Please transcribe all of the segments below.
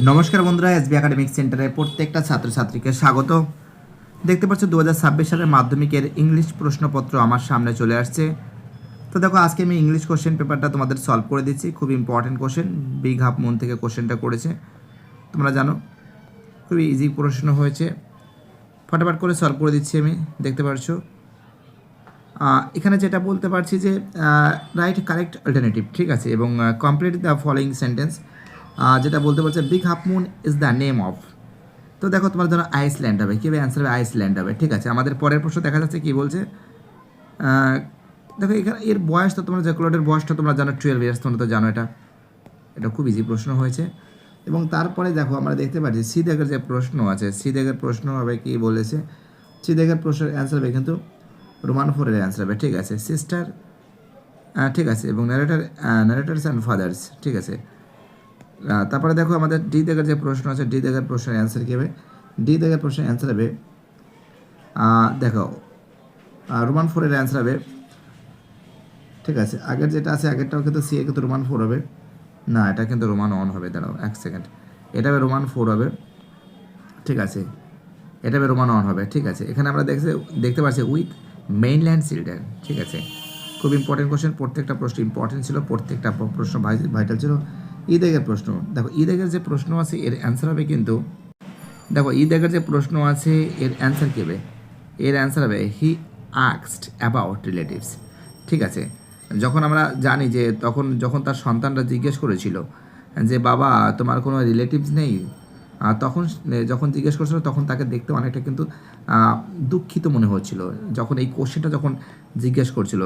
নমস্কার বন্ধুরা, SB academic সেন্টারে প্রত্যেকটা ছাত্রছাত্রীকে স্বাগত। দেখতে পাচ্ছ 2026 সালের মাধ্যমিকের ইংলিশ প্রশ্নপত্র আমার সামনে চলে আসছে। তো দেখো, আজকে আমি ইংলিশ কোশ্চেন পেপারটা তোমাদের সলভ করে দিচ্ছি। খুব important question, big half moon থেকে কোশ্চেনটা করেছে, তোমরা জানো খুবই ইজি প্রশ্ন হয়েছে। ফটাফট করে সলভ করে দিচ্ছি আমি। দেখতে পাচ্ছ এখানে যেটা বলতে পারছি যে রাইট কারেক্ট অল্টারনেটিভ, ঠিক আছে, এবং কমপ্লিট দ্য ফলোয়িং সেন্টেন্স। যেটা বলতে পারছে big half moon is the name of. তো দেখো, তোমার ধরো আইসল্যান্ড হবে, কীভাবে অ্যান্সার হবে? আইসল্যান্ড হবে, ঠিক আছে। আমাদের পরের প্রশ্ন দেখা যাচ্ছে কি বলছে। দেখো এখানে এর বয়স তো তোমরা জ্যাকুলটের বয়সটা তোমরা জানো 12 ইয়ার্স, তোমরা তো জানো এটা। এটা খুব ইজি প্রশ্ন হয়েছে। এবং তারপরে দেখো আমরা দেখতে পাচ্ছি সি দাগের যে প্রশ্ন আছে, সি দাগের প্রশ্ন হবে কি বলেছে। সি দাগের প্রশ্নের অ্যান্সার হবে কিন্তু রোমান ফোরের অ্যান্সার হবে, ঠিক আছে। সিস্টার, ঠিক আছে, এবং ন্যারেটার্স অ্যান্ড ফাদার্স, ঠিক আছে। তারপরে দেখো আমাদের ডি দাগের যে প্রশ্ন আছে, ডি দাগের প্রশ্নের অ্যান্সার কী হবে? ডি দাগের প্রশ্নের অ্যান্সার হবে দেখো রোমান ফোরের অ্যান্সার হবে, ঠিক আছে। আগের যেটা আছে আগেরটাও কিন্তু সি এ কিন্তু রোমান ফোর হবে না, এটা কিন্তু রোমান অন হবে। দাঁড়াও এক সেকেন্ড, এটা হবে রোমান ফোর হবে, ঠিক আছে। এটা হবে রোমান অন হবে, ঠিক আছে। এখানে আমরা দেখতে পাচ্ছি উইথ মেইনল্যান্ড চিলড্রেন, ঠিক আছে। খুব ইম্পর্টেন্ট কোশ্চেন, প্রত্যেকটা প্রশ্ন ইম্পর্টেন্ট ছিল, প্রত্যেকটা প্রশ্ন ভাইটাল ছিল। ঈদের প্রশ্ন দেখো, ঈদের যে প্রশ্ন আছে এর অ্যান্সার হবে কিন্তু দেখো ঈদের যে প্রশ্ন আছে এর অ্যান্সার কী হবে? এর অ্যান্সার হবে হি আস্কড অ্যাবাউট রিলেটিভস, ঠিক আছে। যখন আমরা জানি যে যখন তার সন্তানরা জিজ্ঞেস করেছিল যে বাবা তোমার কোনো রিলেটিভস নেই, তখন যখন জিজ্ঞেস করছিল তখন তাকে দেখতে অনেকটা কিন্তু দুঃখিত মনে হচ্ছিল। যখন এই কোশ্চেনটা যখন জিজ্ঞেস করছিল,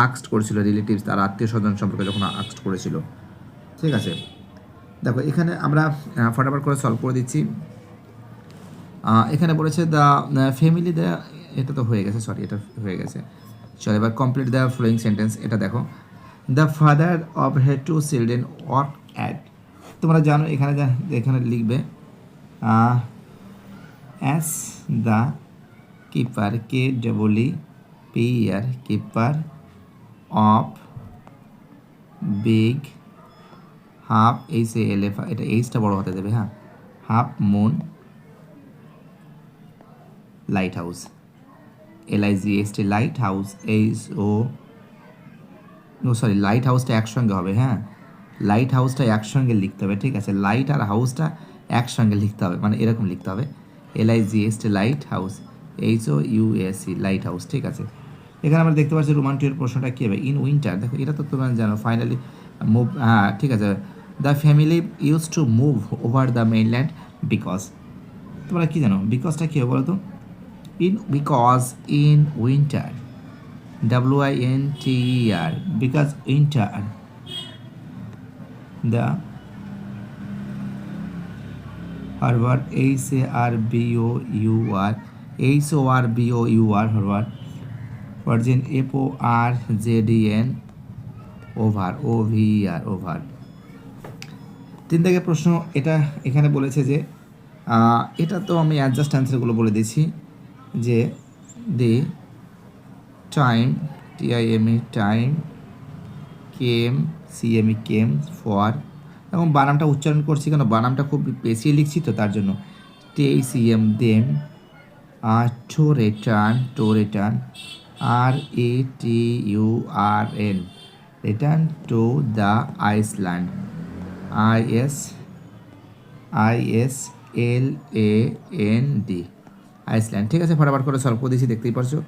আস্কড করেছিল রিলেটিভস, তার আত্মীয় স্বজন সম্পর্কে যখন আস্কড করেছিল, ঠিক আছে। দেখো এখানে আমরা ফটাফট করে সলভ করে দিচ্ছি। এখানে বলেছে দ্য ফ্যামিলি দ্য, এটা তো হয়ে গেছে, সরি এটা হয়ে গেছে। চলো এবার কমপ্লিট দ্য ফ্লোয়িং সেন্টেন্স। এটা দেখো, the father of her two children work at. তোমরা জানো এখানে লিখবে as the keeper, K double E P R, keeper of big half, H A L F, এটা এইচটা বড় হতে দেবে, হ্যাঁ, half moon light house, LIGHT light house, sorry light হাউসটা একসঙ্গে হবে, হ্যাঁ, লাইট হাউসটা একসঙ্গে লিখতে হবে, ঠিক আছে। লাইট আর হাউসটা একসঙ্গে লিখতে হবে, মানে এরকম লিখতে হবে, LIGHT light house, HOUSE light house, ঠিক আছে। এখানে আমরা দেখতে পাচ্ছি রোমান টু এর প্রশ্নটা কী হবে? ইন উইন্টার, দেখো এটা তো তোমরা জানো। ফাইনালি মুভ, হ্যাঁ ঠিক আছে। The family use to move over the mainland because, তোমরা কী জানো বিকজটা কী হবে বলো তো? Because in winter, WINTER, because winter the Harvard HARBOUR Harvard Virgin FORZDN over OVER over। 3 থেকে প্রশ্ন এটা এখানে বলেছে যে এটা তো আমি অ্যাডজাস্ট অ্যান্সারগুলো বলে দিচ্ছি যে the time, TIME time, CME came for, এবং বানামটা উচ্চারণ করছি কেন, বানামটা খুব বেশি লিখছি তো তার জন্য। TACM them, to return, RETURN return to the Iceland, ISLAND Iceland, ঠিক আছে। ফটাফট করে সলভ করে দিয়েছি, দেখতেই পারছো।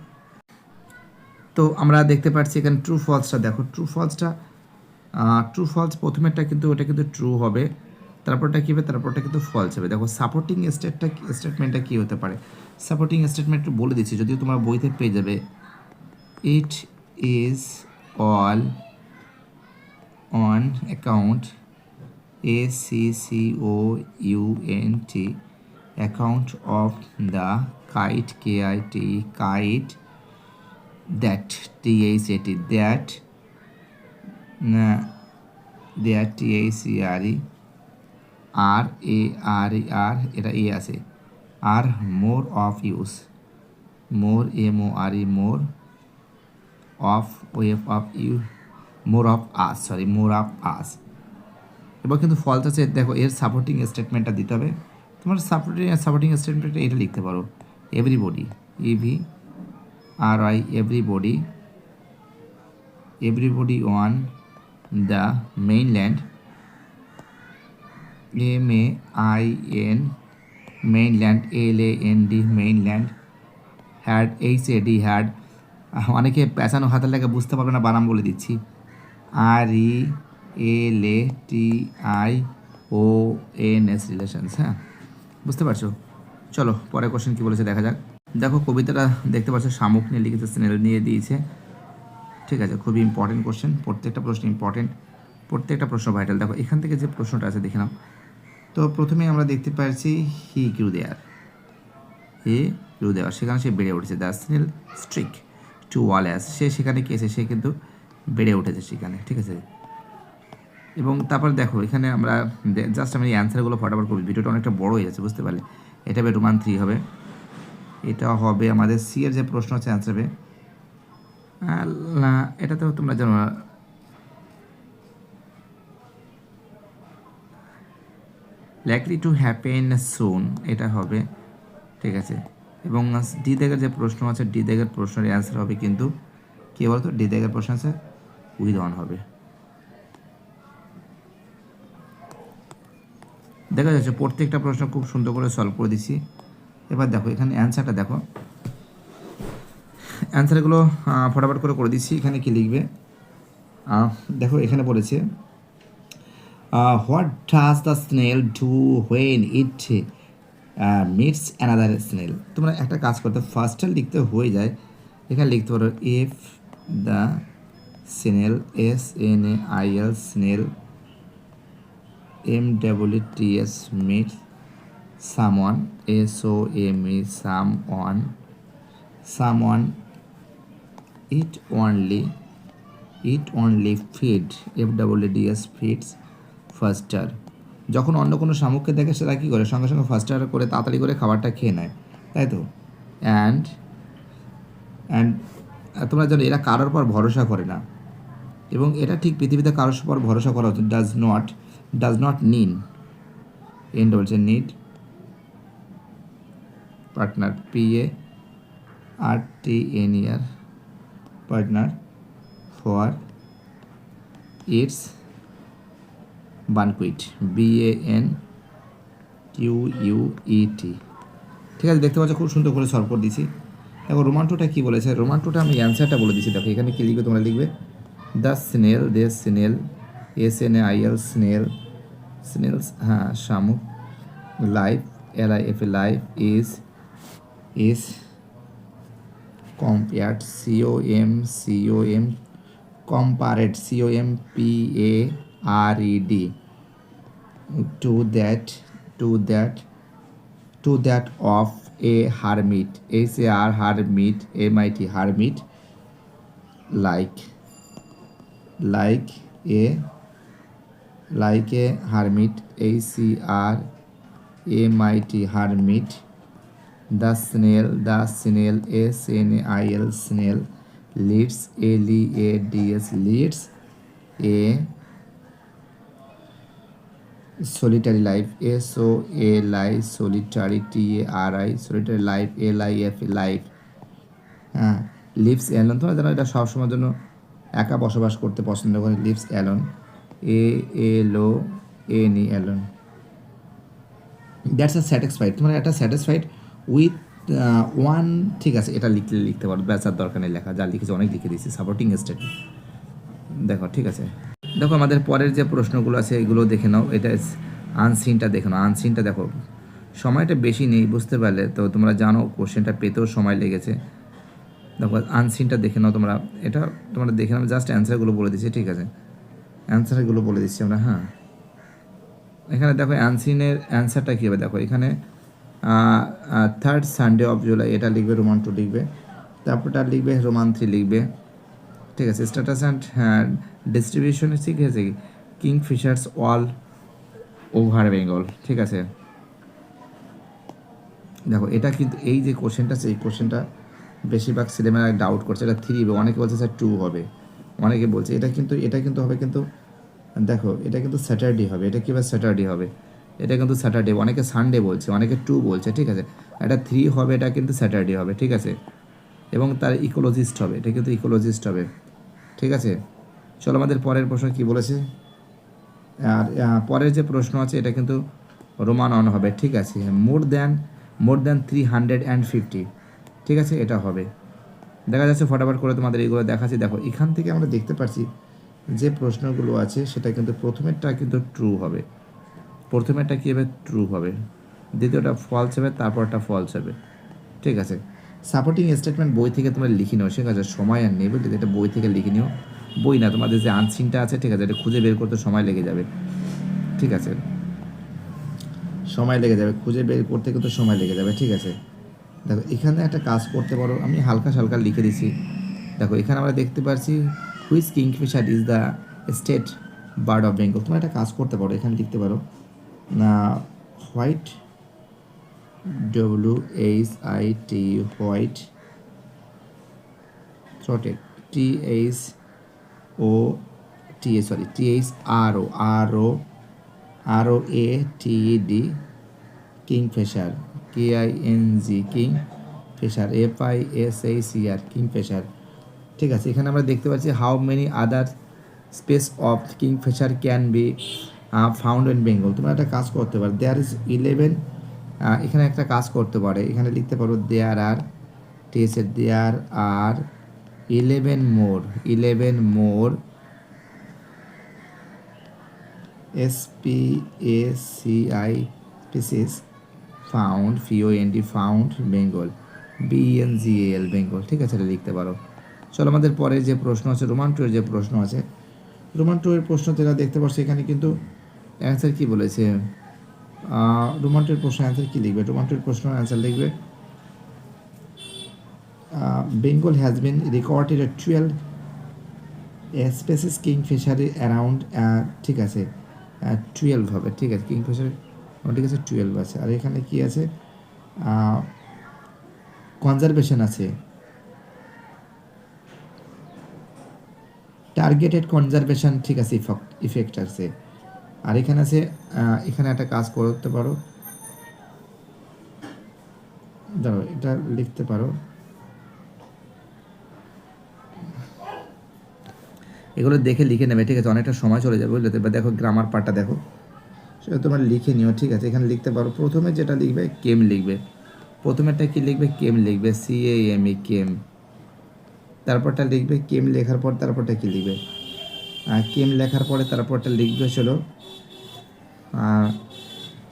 তো আমরা দেখতে পাচ্ছি এখানে ট্রু ফলসটা দেখো, ট্রু ফলস প্রথমেরটা কিন্তু ওটা কিন্তু ট্রু হবে, তারপরটা কী হবে, তারপরটা কিন্তু ফলস হবে। দেখো সাপোর্টিং স্টেটমেন্টটা কী হতে পারে? সাপোর্টিং স্টেটমেন্ট বলে দিচ্ছি, যদিও তোমার বইতে পেয়ে যাবে। It is all on account, ACCOUNT account of the kite, KIT kite, that THAT that, TACRE RARER, এটা এ আছে, আর more of use, more MORE more of, wave of you, more of us, sorry more of us, এবার কিন্তু false আছে, দেখো এর supporting স্টেটমেন্টটা দিতে হবে। তোমার সাপোর্টিং স্টেটমেন্টটা এটা লিখতে পারো, everybody, E V R I, everybody on the mainland, MAIN, mainland, LAND, mainland, had, HAD, had, অনেকে পেঁচানো হাতের লেগে বুঝতে পারবে না, বানাম বলে দিচ্ছি, RELATIONS, রিলেশনস। হ্যাঁ, বুঝতে পারছো? চলো পরের কোশ্চেন কী বলেছে দেখা যাক। দেখো কবিতাটা দেখতে পাচ্ছ, শামুক নিয়ে লিখেছে, স্নেল নিয়ে দিয়েছে। ঠিক আছে, খুবই ইম্পর্টেন্ট কোশ্চেন, প্রত্যেকটা প্রশ্ন ইম্পর্টেন্ট, প্রত্যেকটা প্রশ্ন ভাইটাল। দেখো এখান থেকে যে প্রশ্নটা আছে দেখে নাও। তো প্রথমেই আমরা দেখতে পাচ্ছি হি গ্রু দেয়ার, সেখানে সে বেড়ে উঠেছে। The snail stick to wall as, সে সেখানে কি এসে সে কিন্তু বেড়ে উঠেছে সেখানে। ঠিক আছে, এবং তারপর দেখো এখানে আমরা জাস্ট আমি অ্যান্সারগুলো ফটাফট করবো, ভিডিওটা অনেকটা বড় হয়ে যাচ্ছে, বুঝতে পারলে। এটা হবে রোমান 3 হবে, এটা হবে আমাদের সি এর যে প্রশ্ন আছে অ্যান্সার হবে, এটা তো তোমরা জানো, লাইকলি টু হ্যাপেন সুন, এটা হবে। ঠিক আছে, এবং ডি দাগের যে প্রশ্ন আছে, ডি দাগের প্রশ্নের অ্যান্সার হবে কিন্তু কী বলতো, ডি দাগের প্রশ্ন আছে উইথ অন হবে। দেখা যাচ্ছে প্রত্যেকটা প্রশ্ন খুব সুন্দর করে সলভ করে দিছি। এবার দেখো এখানে অ্যান্সারটা দেখো, অ্যান্সারগুলো ফটাফট করে দিচ্ছি। এখানে কি লিখবে দেখো, এখানে বলেছে what does the snail do when it meets another snail. তোমরা একটা কাজ করতে, ফার্স্টটা লিখতে হয়ে যায়, এখানে লিখতে পারো if the snail, SNAIL, snail, MWTS, meets someone, SOME, someone, it only feed, FWDS, feeds faster। যখন অন্য কোনো শামুককে দেখে সেটা কী করে, সঙ্গে সঙ্গে ফাস্টার করে তাড়াতাড়ি করে খাবারটা খেয়ে নেয়, তাই তো। অ্যান্ড তোমরা জানো এরা কারোর পর ভরসা করে না, এবং এটা ঠিক পৃথিবীতে কারোর পর ভরসা করা উচিত। ডাজ নট নিন, এন্ড বলছে need partner, PARTNER, partner for its বানকুইট, BANQUET। ঠিক আছে, দেখতে পাচ্ছ খুব সুন্দর করে সলভ করে দিয়েছি। দেখো রোমান 2টা কী বলেছে, রোমান 2টা আমি অ্যান্সারটা বলে দিচ্ছি। দেখো এখানে কী লিখবে, তোমরা লিখবে দ্য স্নেল, SNAIL, স্নেলস, হ্যাঁ শামুক, life, LIF, life is compared, compared, COMPARED, to that of a hermit, HAR, hermit, MIT, hermit, like a hermit, HERMIT, hermit, the snail, SNAIL, snail, leads, LEADS, leads a solitary life, SOLI, solitary, TARI, solitary life, LIF, life, হ্যাঁ leaves alone. তোমরা জানো এটা সবসময়ের জন্য একা বসবাস করতে পছন্দ করে, leaves alone, ALONE, alone. That's a satisfied, তোমরা একটা স্যাটিসফাইড উইথ ওয়ান। ঠিক আছে, এটা লিখতে পারো, বেচার দরকার নেই লেখা, যা লিখেছে অনেক লিখে দিয়েছি, সাপোর্টিং স্টেটমেন্ট। দেখো ঠিক আছে, দেখো আমাদের পরের যে প্রশ্নগুলো আছে এগুলো দেখে নাও। এটা আনসিনটা দেখে নাও, আনসিনটা দেখো, সময়টা বেশি নেই, বুঝতে পারলে তো। তোমরা জানো কোশ্চেনটা পেতেও সময় লেগেছে। দেখো আনসিনটা দেখে নাও তোমরা, এটা তোমরা দেখে নাও, জাস্ট অ্যান্সারগুলো বলে দিচ্ছি। ঠিক আছে, অ্যান্সারগুলো বলে দিচ্ছি আমরা। হ্যাঁ, এখানে দেখো অ্যানসিনের অ্যান্সারটা কী হবে, দেখো এখানে 3rd Sunday of July, এটা লিখবে, রোমান 2 লিখবে, তারপরটা লিখবে রোমান 3 লিখবে। ঠিক আছে, স্ট্যাটাস অ্যান্ড ডিস্ট্রিবিউশন শিখেছে কিংফিশার্স অল ওভার বেঙ্গল। ঠিক আছে, দেখো এটা কিন্তু এই যে কোশ্চেনটা আছে, এই কোশ্চেনটা বেশিরভাগ ছেলেমেয়েরা ডাউট করছে, এটা 3 হবে, অনেকে বলছে স্যার 2 হবে, অনেকে বলছে এটা কিন্তু হবে কিন্তু দেখো এটা কিন্তু স্যাটারডে হবে, এটা কীভাবে স্যাটারডে হবে, এটা কিন্তু স্যাটারডে, অনেকে সানডে বলছে, অনেকে 2 বলছে, ঠিক আছে। এটা 3 হবে, এটা কিন্তু স্যাটারডে হবে, ঠিক আছে। এবং তার ইকোলজিস্ট হবে, এটা কিন্তু ইকোলজিস্ট হবে, ঠিক আছে। চলো আমাদের পরের প্রশ্ন কি বলেছে। আর পরের যে প্রশ্ন আছে এটা কিন্তু রোমান অন হবে, ঠিক আছে। মোর দ্যান 350, ঠিক আছে, এটা হবে। দেখা যাচ্ছে ফটাফট করে তোমাদের এইগুলো দেখাচ্ছি। দেখো এখান থেকে আমরা দেখতে পাচ্ছি যে প্রশ্নগুলো আছে সেটা কিন্তু প্রথমেরটা কিন্তু ট্রু হবে, প্রথমেরটা কী হবে, ট্রু হবে, দ্বিতীয়টা ফলস হবে, তারপরটা ফলস হবে, ঠিক আছে। সাপোর্টিং স্টেটমেন্ট বই থেকে তোমরা লিখে নিও, ঠিক আছে, সময় আর নেই বুঝলি, এটা বই থেকে লিখে নিও, বই না, তোমাদের যে আনসিনটা আছে, ঠিক আছে, এটা খুঁজে বের করতে সময় লেগে যাবে, ঠিক আছে, সময় লেগে যাবে, খুঁজে বের করতে কিন্তু সময় লেগে যাবে, ঠিক আছে। দেখো এখানে একটা কাজ করতে পারো, আমি হালকা হালকা লিখে দিছি। দেখো এখানে আমরা দেখতে পাচ্ছি which Kingfisher is the state bird of Bengal. তোমরা একটা কাজ করতে পারো, এখানে লিখতে পারো না, white, WHIT, white throated, THROATED, Kingfisher, KING, Kingfisher, FISHER, Kingfisher, ঠিক আছে। এখানে আমরা দেখতে পাচ্ছি how many other space of Kingfisher can be found in Bengal. তোমরা একটা কাজ করতে পারো, দেয়ার ইজ 11, এখানে একটা কাজ করতে পারে, এখানে লিখতে পারো দেয়ার আর, ঠিক আছে, দেয়ার আর 11 মোর SPACI found, found Bengal, BENGAL Bengal, ঠিক আছে, এটা লিখতে পারো। চলো আমাদের পরে যে প্রশ্ন আছে, রোমান 2 এর যে প্রশ্ন আছে, রোমান 2 এর প্রশ্ন যেটা দেখতে পাচ্ছি এখানে কিন্তু অ্যান্সার কি বলেছে, রোমান 2 এর প্রশ্ন অ্যান্সার কি লিখবে, রোমান 2 এর প্রশ্ন অ্যান্সার লিখবে Bengal has been recorded 12 species kingfishers around, ঠিক আছে, 12 হবে, ঠিক আছে, কিংফিশার, ঠিক আছে, 12 আছে। আর এখানে কি আছে, কনজারভেশন আছে, টার্গেটেড কনজারভেশন, ঠিক আছে, ইফেক্ট আছে। আর এখানে আছে, এখানে একটা কাজ করতে পারো, দাঁড়াও এটা লিখতে পারো, এগুলো দেখে লিখে নেবে, ঠিক আছে, অনেকটা সময় চলে যাবে বুঝলে তো। এবার দেখো গ্রামার পার্টটা দেখো, সেটা তোমার লিখে নিও, ঠিক আছে। এখানে লিখতে পারো, প্রথমে যেটা লিখবে কেম লিখবে, প্রথমেরটা কি লিখবে, কেম লিখবে, CAME, কেম, তারপরটা লিখবে কেম, লেখার পর তারপরটা কি লিখবে, কেম লেখার পরে তারপরটা লিখবে চলো,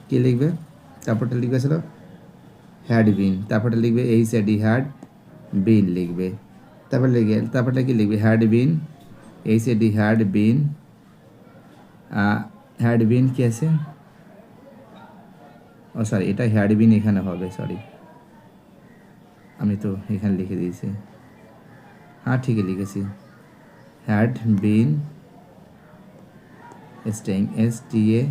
কি লিখবে, তারপরটা লিখবে চলো হ্যাড বিন, তারপরটা লিখবে HAD, হ্যাড বিন লিখবে, তারপরটা কি লিখবে, had been, HAD, had been, had been কি আছে, ও সরি, এটা হ্যাড বিন এখানে হবে, সরি আমি তো এখানে লিখে দিয়েছি, হ্যাঁ ঠিকই লিখেছি, হ্যাড বিন স্টেইং, STAYING,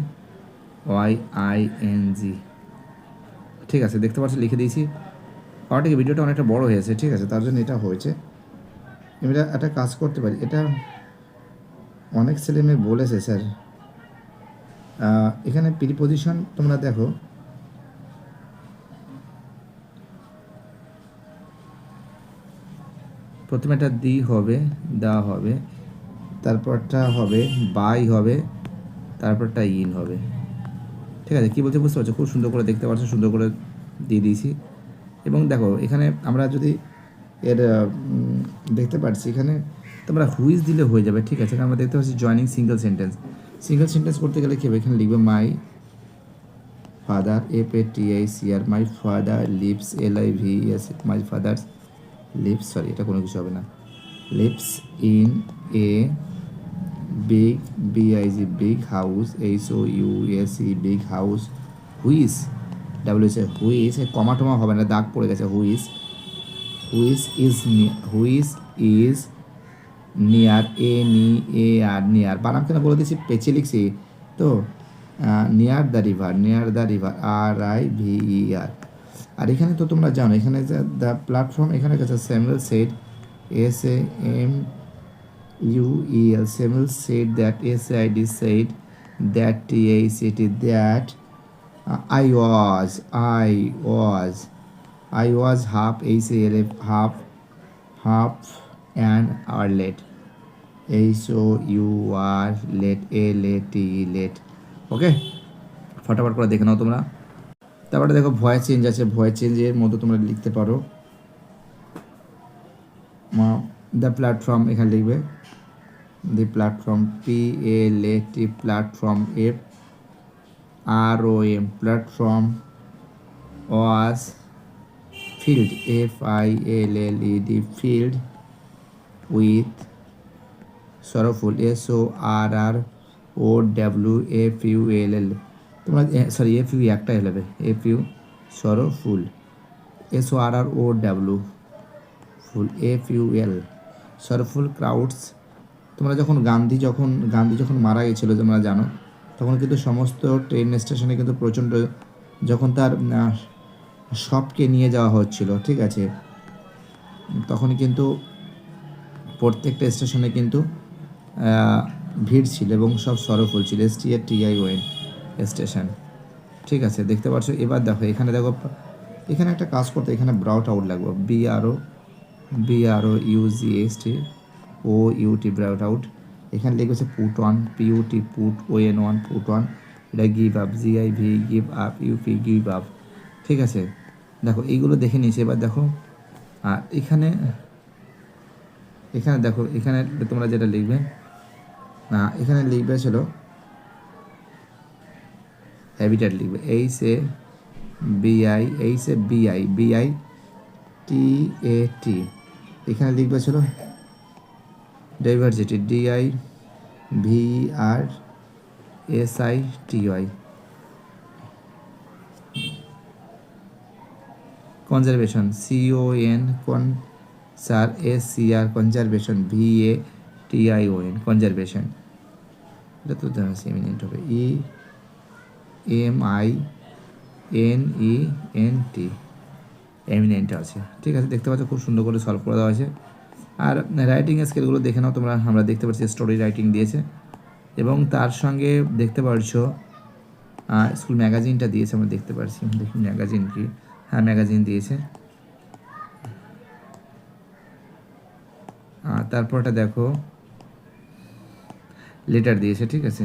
ঠিক আছে, দেখতে পাচ্ছি লিখে দিয়েছি। ঠিক ভিডিওটা অনেকটা বড় হয়েছে, ঠিক আছে, তার জন্য এটা হয়েছে। আমরা একটা কাজ করতে পারি, এটা অনেক ছেলে মেয়ে বলেছে স্যার, এখানে প্রিপোজিশন তোমরা দেখো, প্রথমে একটা দি হবে, দা হবে, তারপরটা হবে বাই হবে, তারপরটা ইন হবে, ঠিক আছে। কী বলছে বুঝতে পারছো, খুব সুন্দর করে দেখতে পাচ্ছ, সুন্দর করে দিয়ে দিয়েছি। এবং দেখো এখানে আমরা যদি এর দেখতে পাচ্ছি, এখানে তোমরা হুইজ দিলে হয়ে যাবে, ঠিক আছে। আমরা দেখতে পাচ্ছি জয়নিং সিঙ্গেল সেন্টেন্স করতে গেলে কী হবে, এখানে লিখবে my father, FATICR, my father lives, LIVES, my father's lives, sorry এটা কোনো কিছু হবে না, lives in a big, BIG, big house, HOUSE, big house, whose, WH, হুইস, কমা টমা হবে না, দাগ পড়ে গেছে, হুইস ইজ নিয়ার, নিয়ার, বানাম কেন বলে দিচ্ছি, পেছে লিখছি তো, নিয়ার দ্য রিভার, RIVER। আর এখানে তো তোমরা জানো, এখানে যে দ্য প্ল্যাটফর্ম, এখানে গেছে Samuel said, UEL. Samuel said that. SID said that. TACT that. I was half. ACLF half an hour late. HOUR late. late. ওকে, ফটাফট করে দেখে নাও তোমরা। তারপরে দেখো ভয়েস চেঞ্জ আছে, ভয়েস চেঞ্জের মধ্যে তোমরা লিখতে পারো দ্য প্ল্যাটফর্ম, এখানে লিখবে দি platform, PLAT platform, FROM platform was filled, FILLED filled with sorrowful, SORROWFULL। তোমরা সরি FU একটা হলে FU sorrowful, SORROW ফুল, FUL sorrowful crowds। তোমরা যখন গান্ধী যখন মারা গেছিলো তোমরা জানো, তখন কিন্তু সমস্ত ট্রেন স্টেশনে কিন্তু প্রচণ্ড, যখন তার শবকে নিয়ে যাওয়া হচ্ছিল, ঠিক আছে, তখন কিন্তু প্রত্যেকটা স্টেশনে কিন্তু ভিড় ছিল এবং সব সরফুল ছিল, STATION স্টেশন, ঠিক আছে, দেখতে পাচ্ছ। এবার দেখো এখানে দেখো, এখানে একটা কাজ করতে, এখানে ব্রাউট আউট লাগবে, BROUGHT ব্রাউট আউট। এখানে লিখেছে put on, PUT put, ON put on, এটা give up, GIV give up, UP give up, ঠিক আছে। দেখো এইগুলো দেখে নিয়েছি। এবার দেখো আর এখানে দেখো, এখানে তোমরা যেটা লিখবে, এখানে লিখবে ছিল হ্যাবিটেট, লিখবে HABITAT। এখানে লিখবে ছিল diversity, DIVERSITY। Conservation, CONSAR conservation, VATION conservation. এটা তো এমিনেন্ট হবে, EMINENT এমিনেন্ট আছে, ঠিক আছে। দেখতে পাচ্ছ খুব সুন্দর করে সলভ করে দেওয়া আছে। আর রাইটিং স্কেলগুলো দেখে নাও তোমরা। আমরা দেখতে পাচ্ছি স্টোরি রাইটিং দিয়েছে এবং তার সঙ্গে দেখতে পাচ্ছো স্কুল ম্যাগাজিনটা দিয়েছে, আমরা দেখতে পাচ্ছি। দেখি ম্যাগাজিন কি, হ্যাঁ ম্যাগাজিন দিয়েছে। তারপরটা দেখো লেটার দিয়েছে, ঠিক আছে।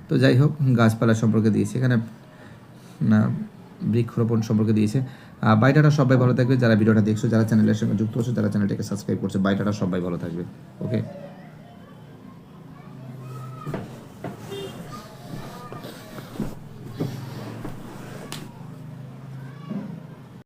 তো যাই হোক, গাছপালা সম্পর্কে দিয়েছে, এখানে বৃক্ষরোপণ সম্পর্কে দিয়েছে। বাইটাটা সবাই ভালো থাকবে, যারা ভিডিওটা দেখছো, যারা চ্যানেলের সঙ্গে যুক্ত হচ্ছে, যারা চ্যানেলটাকে সাবস্ক্রাইব করছে, বাইটাটা সবাই ভালো থাকবে। ওকে।